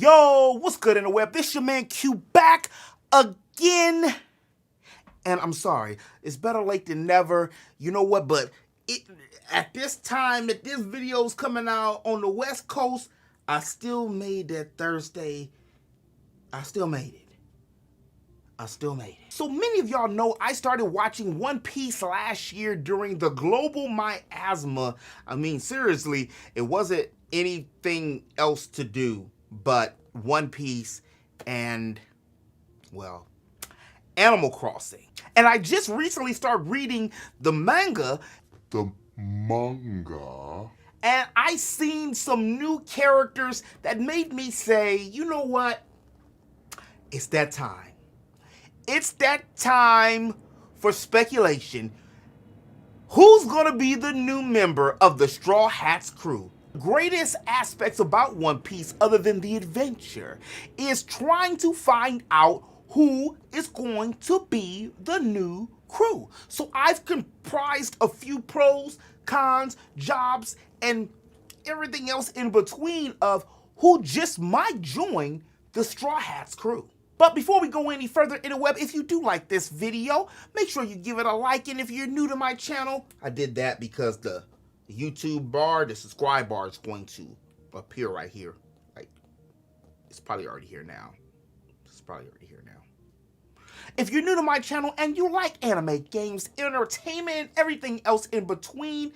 Yo, what's good in the web? This your man Q back again. And I'm sorry, it's better late than never. You know what, but at this time that this video's coming out on the West Coast, I still made that Thursday. I still made it. So many of y'all know I started watching One Piece last year during the global miasma. I mean, seriously, it wasn't anything else to do but One Piece and, well, Animal Crossing. And I just recently started reading the manga. And I seen some new characters that made me say, you know what? It's that time. It's that time for speculation. Who's gonna be the new member of the Straw Hats crew? Greatest aspects about One Piece, other than the adventure, is trying to find out who is going to be the new crew. So I've comprised a few pros, cons, jobs, and everything else in between of who just might join the Straw Hats crew. But before we go any further in the web, if you do like this video, make sure you give it a like. And if you're new to my channel, I did that because the YouTube bar, the subscribe bar is going to appear right here. Like, it's probably already here now. If you're new to my channel and you like anime, games, entertainment, and everything else in between,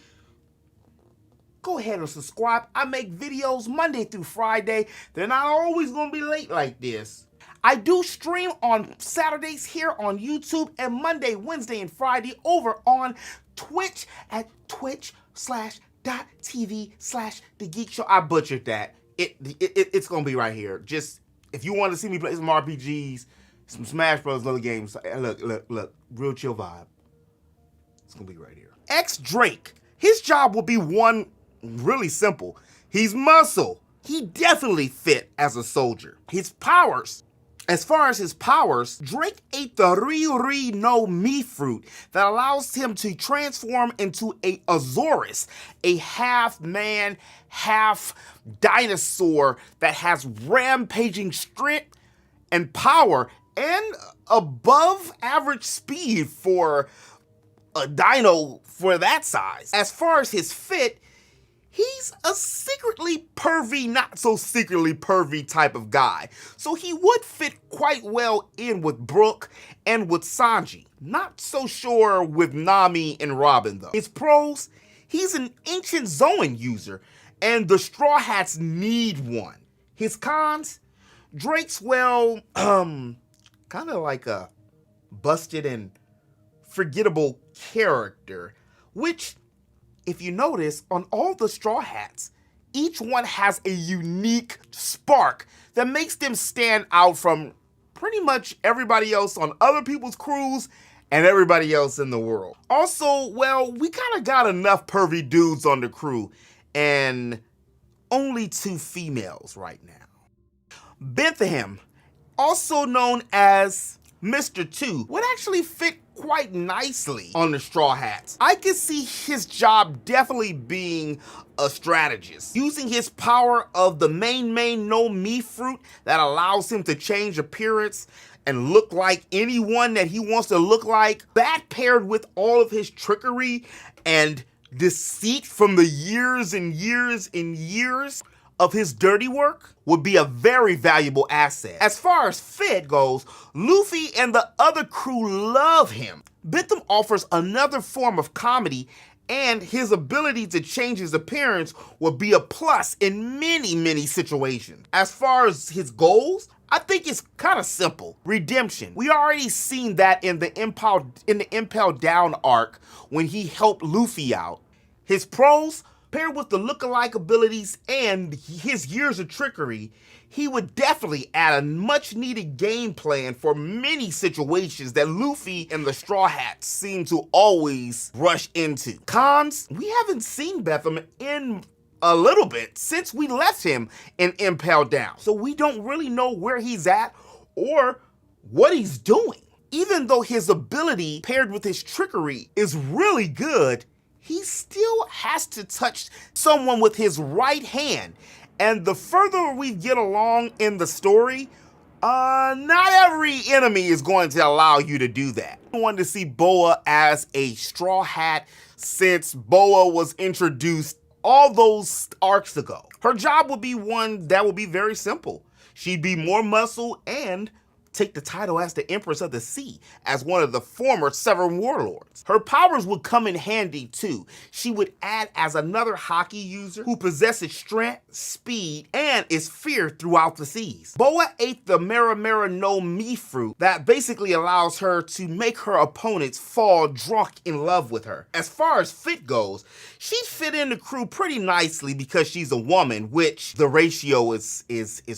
go ahead and subscribe. I make videos Monday through Friday. They're not always going to be late like this. I do stream on Saturdays here on YouTube and Monday, Wednesday, and Friday over on Twitch at twitch.tv/The Geek Show. I butchered that. It's going to be right here. Just, if you want to see me play some RPGs, some Smash Bros. Other games, look, real chill vibe. It's going to be right here. Drake, his job will be one really simple. He's muscle. He definitely fit as a soldier. His powers. As far as his powers, Drake ate the Ryuri no Mi fruit that allows him to transform into a Azorus, a half-man, half-dinosaur that has rampaging strength and power and above average speed for a dino for that size. As far as his fit, he's a secretly pervy, not so secretly pervy type of guy. So he would fit quite well in with Brooke and with Sanji. Not so sure with Nami and Robin though. His pros, he's an ancient Zoan user and the Straw Hats need one. His cons, Drake's, well, kind of like a busted and forgettable character, which, if you notice, on all the Straw Hats, each one has a unique spark that makes them stand out from pretty much everybody else on other people's crews and everybody else in the world. Also, well, we kind of got enough pervy dudes on the crew and only 2 females right now. Bentham, also known as Mr. 2, would actually fit quite nicely on the Straw Hats. I could see his job definitely being a strategist, using his power of the main no Mi fruit that allows him to change appearance and look like anyone that he wants to look like. That paired with all of his trickery and deceit from the years and years and years of his dirty work would be a very valuable asset. As far as fit goes, Luffy and the other crew love him. Bentham offers another form of comedy, and his ability to change his appearance will be a plus in many situations. As far as his goals, I think it's kind of simple. Redemption. We already seen that in the Impel Down arc when he helped Luffy out. His pros, paired with the look-alike abilities and his years of trickery, he would definitely add a much-needed game plan for many situations that Luffy and the Straw Hats seem to always rush into. Cons, we haven't seen Bentham in a little bit since we left him in Impel Down, so we don't really know where he's at or what he's doing. Even though his ability paired with his trickery is really good, he still has to touch someone with his right hand, And the further we get along in the story, not every enemy is going to allow you to do that. I wanted to see Boa as a Straw Hat since Boa was introduced all those arcs ago. Her job would be one that would be very simple. She'd be more muscle and take the title as the Empress of the Sea as one of the former Seven Warlords. Her powers would come in handy too. She would add as another hockey user who possesses strength, speed, and is feared throughout the seas. Boa ate the Mera Mera no Mi fruit that basically allows her to make her opponents fall drunk in love with her. As far as fit goes, she fit in the crew pretty nicely because she's a woman, which the ratio is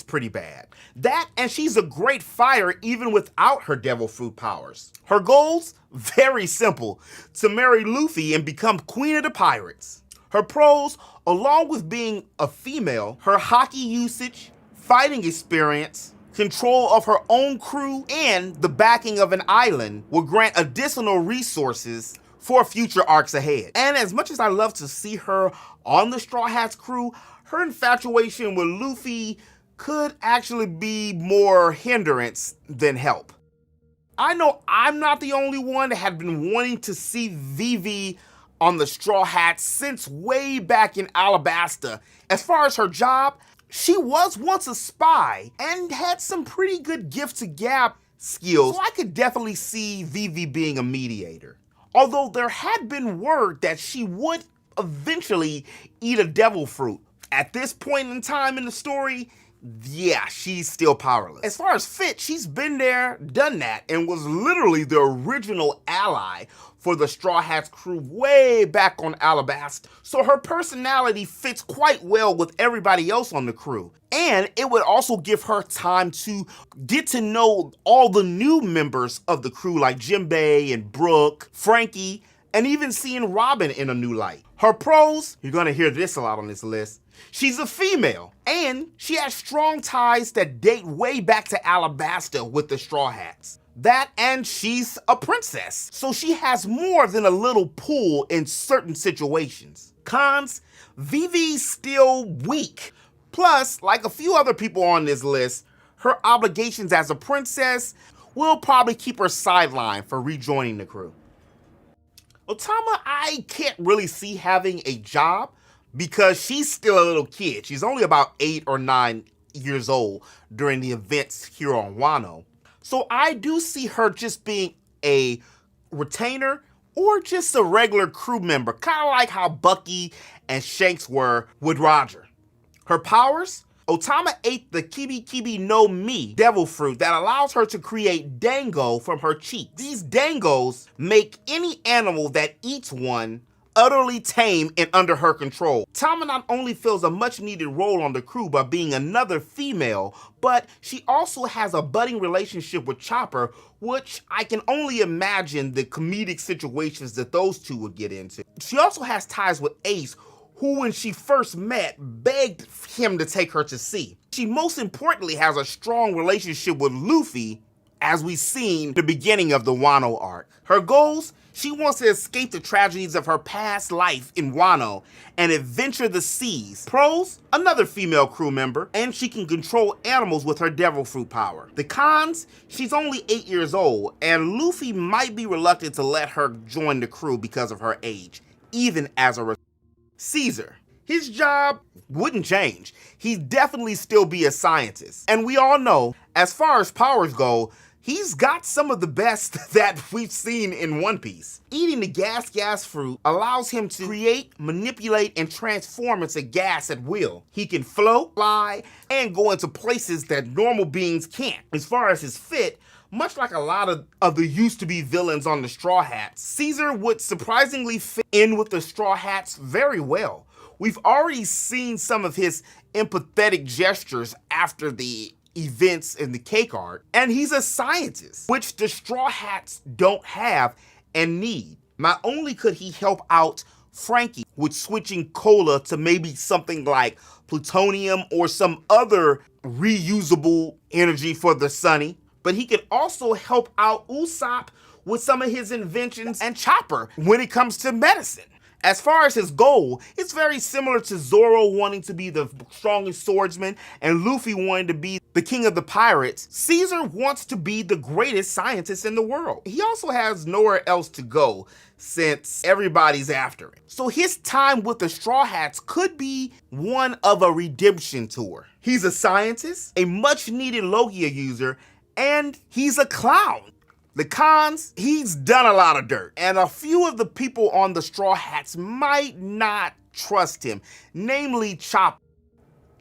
pretty bad. That, and she's a great fighter even without her devil fruit powers. Her goals? Very simple. To marry Luffy and become queen of the pirates. Her pros, along with being a female, her hockey usage, fighting experience, control of her own crew, and the backing of an island will grant additional resources for future arcs ahead. And as much as I love to see her on the Straw Hats crew, her infatuation with Luffy could actually be more hindrance than help. I know I'm not the only one that had been wanting to see Vivi on the Straw Hats since way back in Alabasta. As far as her job, she was once a spy and had some pretty good gift to gab skills, so I could definitely see Vivi being a mediator. Although there had been word that she would eventually eat a devil fruit. At this point in time in the story, yeah, she's still powerless. As far as fit, she's been there, done that, and was literally the original ally for the Straw Hats crew way back on Alabasta. So her personality fits quite well with everybody else on the crew. And it would also give her time to get to know all the new members of the crew like Jinbei and Brooke, Frankie, and even seeing Robin in a new light. Her pros, you're gonna hear this a lot on this list. She's a female, and she has strong ties that date way back to Alabasta with the Straw Hats. That, and she's a princess, so she has more than a little pull in certain situations. Cons, Vivi's still weak. Plus, like a few other people on this list, her obligations as a princess will probably keep her sidelined for rejoining the crew. Otama, I can't really see having a job because she's still a little kid. She's only about 8 or 9 years old during the events here on Wano. So I do see her just being a retainer or just a regular crew member, kind of like how Bucky and Shanks were with Roger. Her powers? Otama ate the Kibi Kibi no Mi devil fruit that allows her to create dango from her cheeks. These dangos make any animal that eats one utterly tame and under her control. Tama not only fills a much needed role on the crew by being another female, but she also has a budding relationship with Chopper, which I can only imagine the comedic situations that those two would get into. She also has ties with Ace, who when she first met begged him to take her to sea. She most importantly has a strong relationship with Luffy, as we've seen the beginning of the Wano arc. Her goals? She wants to escape the tragedies of her past life in Wano and adventure the seas. Pros? Another female crew member, and she can control animals with her devil fruit power. The cons? She's only 8 years old, and Luffy might be reluctant to let her join the crew because of her age, even as a Caesar. His job wouldn't change. He'd definitely still be a scientist. And we all know, as far as powers go, he's got some of the best that we've seen in One Piece. Eating the gas fruit allows him to create, manipulate, and transform into gas at will. He can float, fly, and go into places that normal beings can't. As far as his fit, much like a lot of the used-to-be villains on the Straw Hats, Caesar would surprisingly fit in with the Straw Hats very well. We've already seen some of his empathetic gestures after the events in the cake art, and he's a scientist, which the Straw Hats don't have and need. Not only could he help out Frankie with switching cola to maybe something like plutonium or some other reusable energy for the Sunny, but he could also help out Usopp with some of his inventions and Chopper when it comes to medicine. As far as his goal, it's very similar to Zoro wanting to be the strongest swordsman and Luffy wanting to be the king of the pirates. Caesar wants to be the greatest scientist in the world. He also has nowhere else to go since everybody's after him. So his time with the Straw Hats could be one of a redemption tour. He's a scientist, a much needed Logia user, and he's a clown. The cons, he's done a lot of dirt, and a few of the people on the Straw Hats might not trust him, namely Chopper.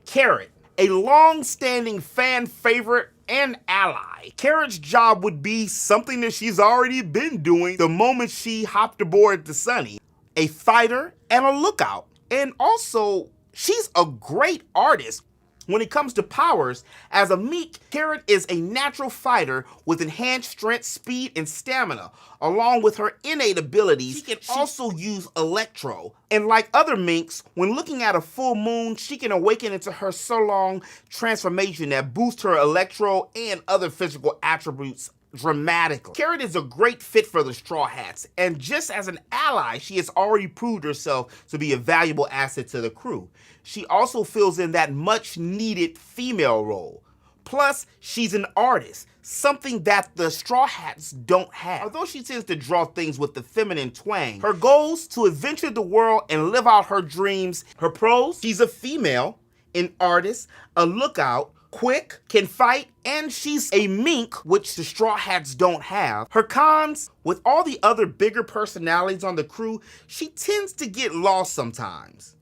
Karin, a long-standing fan favorite and ally. Karin's job would be something that she's already been doing the moment she hopped aboard the Sunny, a fighter and a lookout. And also, she's a great artist. When it comes to powers, as a Meek, Karin is a natural fighter with enhanced strength, speed, and stamina. Along with her innate abilities, she can also use Electro. And like other Minks, when looking at a full moon, she can awaken into her Solong transformation that boosts her Electro and other physical attributes dramatically. Karin is a great fit for the Straw Hats, and just as an ally, she has already proved herself to be a valuable asset to the crew. She also fills in that much needed female role. Plus, she's an artist, something that the Straw Hats don't have. Although she tends to draw things with the feminine twang, her goals to adventure the world and live out her dreams. Her pros, she's a female, an artist, a lookout, quick, can fight, and she's a mink, which the Straw Hats don't have. Her cons, with all the other bigger personalities on the crew, she tends to get lost sometimes.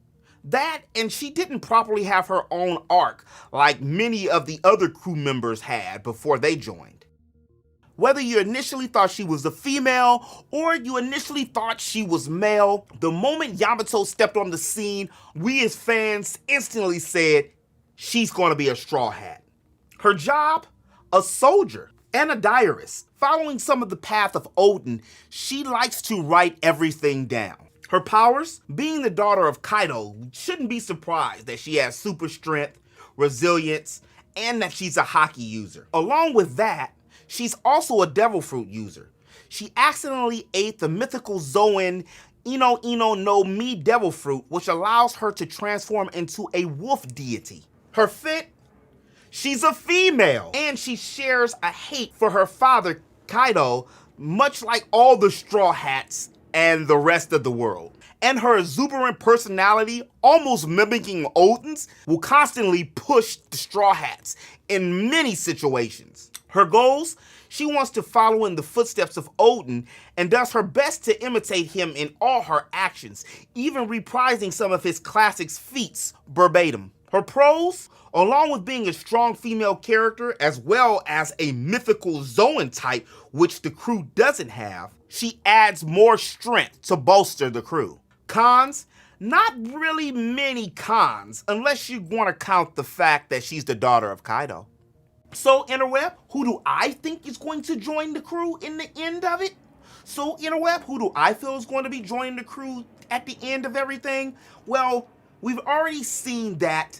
That, and she didn't properly have her own arc like many of the other crew members had before they joined. Whether you initially thought she was a female or you initially thought she was male, the moment Yamato stepped on the scene, we as fans instantly said, she's going to be a Straw Hat. Her job? A soldier and a diarist. Following some of the path of Odin, she likes to write everything down. Her powers? Being the daughter of Kaido, we shouldn't be surprised that she has super strength, resilience, and that she's a hockey user. Along with that, she's also a devil fruit user. She accidentally ate the mythical Zoan Ino no Mi devil fruit, which allows her to transform into a wolf deity. Her fit? She's a female, and she shares a hate for her father, Kaido, much like all the Straw Hats and the rest of the world. And her exuberant personality, almost mimicking Odin's, will constantly push the Straw Hats in many situations. Her goals? She wants to follow in the footsteps of Odin and does her best to imitate him in all her actions, even reprising some of his classic feats verbatim. Her pros? Along with being a strong female character as well as a mythical Zoan type, which the crew doesn't have, she adds more strength to bolster the crew. Cons? Not really many cons, unless you want to count the fact that she's the daughter of Kaido. So, Interweb, who do I think is going to join the crew in the end of it? So, Interweb, who do I feel is going to be joining the crew at the end of everything? Well, we've already seen that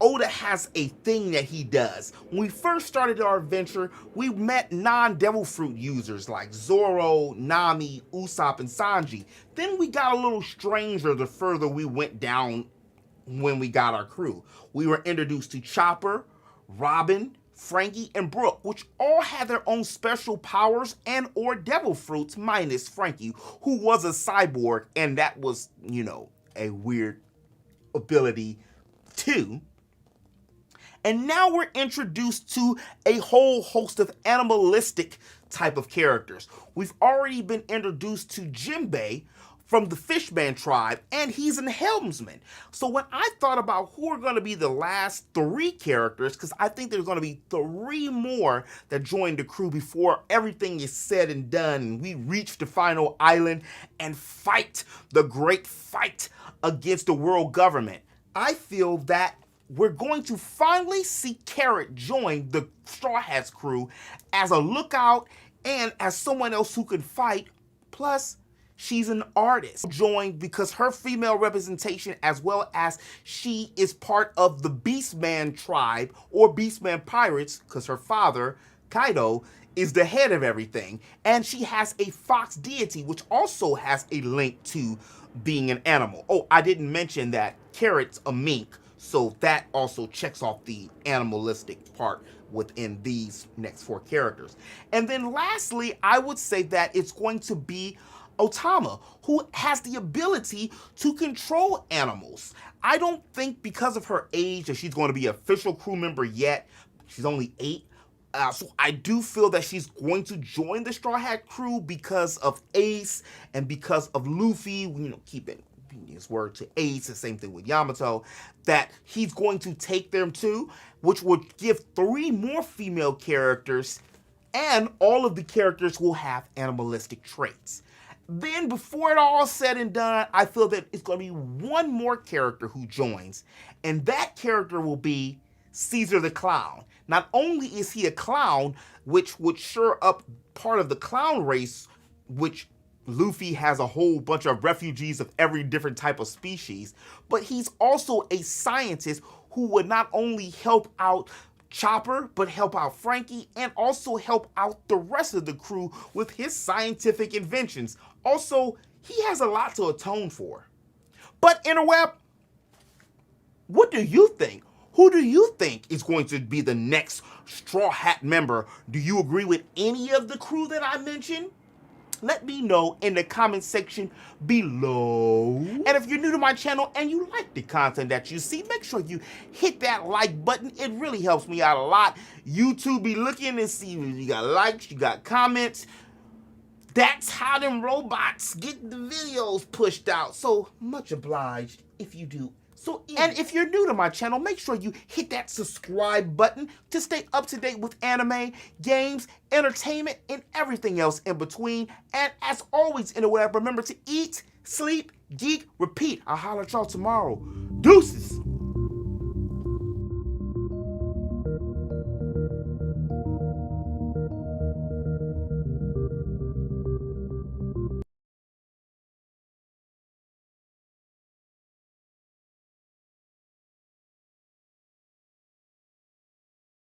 Oda has a thing that he does. When we first started our adventure, we met non-Devil Fruit users like Zoro, Nami, Usopp, and Sanji. Then we got a little stranger the further we went down when we got our crew. We were introduced to Chopper, Robin, Frankie, and Brook, which all had their own special powers and or devil fruits, minus Frankie, who was a cyborg, and that was, a weird ability too. And now we're introduced to a whole host of animalistic type of characters. We've already been introduced to Jinbei from the Fishman tribe, and he's an helmsman. So when I thought about who are going to be the last 3 characters, because I think there's going to be 3 more that join the crew before everything is said and done, and we reach the final island and fight the great fight against the world government, I feel that we're going to finally see Karin join the Straw Hats crew as a lookout and as someone else who can fight. Plus, she's an artist. Joined because her female representation, as well as she is part of the Beastman tribe or Beastman pirates, because her father, Kaido, is the head of everything, and she has a fox deity, which also has a link to being an animal. Oh, I didn't mention that Carrot's a mink, so that also checks off the animalistic part within these next 4 characters. And then lastly, I would say that it's going to be Otama, who has the ability to control animals. I don't think because of her age that she's going to be an official crew member yet. She's only 8. So I do feel that she's going to join the Straw Hat crew because of Ace and because of Luffy, keeping his word to Ace, the same thing with Yamato, that he's going to take them too, which would give 3 more female characters, and all of the characters will have animalistic traits. Then before it all said and done, I feel that it's going to be 1 more character who joins, and that character will be Caesar the Clown. Not only is he a clown, which would sure up part of the clown race, which Luffy has a whole bunch of refugees of every different type of species, but he's also a scientist who would not only help out Chopper, but help out Frankie, and also help out the rest of the crew with his scientific inventions. Also, he has a lot to atone for. But Interweb, what do you think? Who do you think is going to be the next Straw Hat member? Do you agree with any of the crew that I mentioned? Let me know in the comment section below. And if you're new to my channel and you like the content that you see, make sure you hit that like button. It really helps me out a lot. YouTube be looking and see if you got likes, you got comments. That's how them robots get the videos pushed out. So much obliged if you do. And if you're new to my channel, make sure you hit that subscribe button to stay up to date with anime, games, entertainment, and everything else in between. And as always, Interweb, remember to eat, sleep, geek, repeat. I'll holler at y'all tomorrow. Deuces.